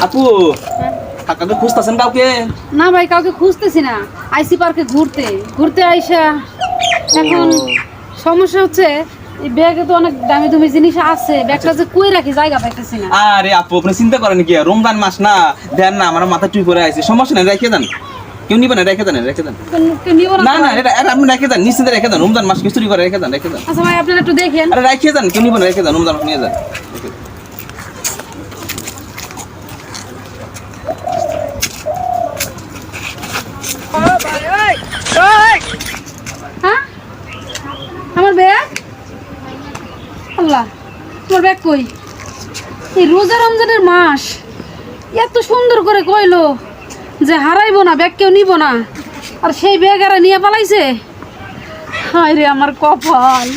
আপু কাকাকে খুঁজতেছেন কাউকে? না ভাই, কাউকে খুঁজতেছি না। আইসি পার্কে ঘুরতে ঘুরতে আইসা এখন সমস্যা হচ্ছে এই ব্যাগে তো অনেক দামি দামি জিনিস আছে, ব্যাগটা যে কই রাখি জায়গা পাইতেছি না। আরে আপু আপনি চিন্তা করেন কি, রমজান মাস না, দেন না আমার মাথা টুই করে আছে, সমস্যা নেই, রেখে দেন। কেউ নিবে না, রেখে দেন, রেখে দেন। কেউ নিব না না, এটা আপনি রেখে দেন, নিশ্চিন্তে রেখে দেন, রমজান মাস কিছু চুরি করে রেখে দেন, রেখে দেন। আচ্ছা ভাই, আপনারা একটু দেখেন। আরে রেখে দেন, কেউ নিবে না, রেখে দেন, রমজান মাস নিয়ে যান। হ্যাঁ, আমার ব্যাগ, আল্লাহ, তোমার ব্যাগ কই? এই রোজা রমজানের মাস এত সুন্দর করে কইলো যে হারাইবো না, ব্যাগ কেউ নিব না, আর সেই ব্যাগ এরা নিয়ে পালাইছে। হায় রে আমার কপাল।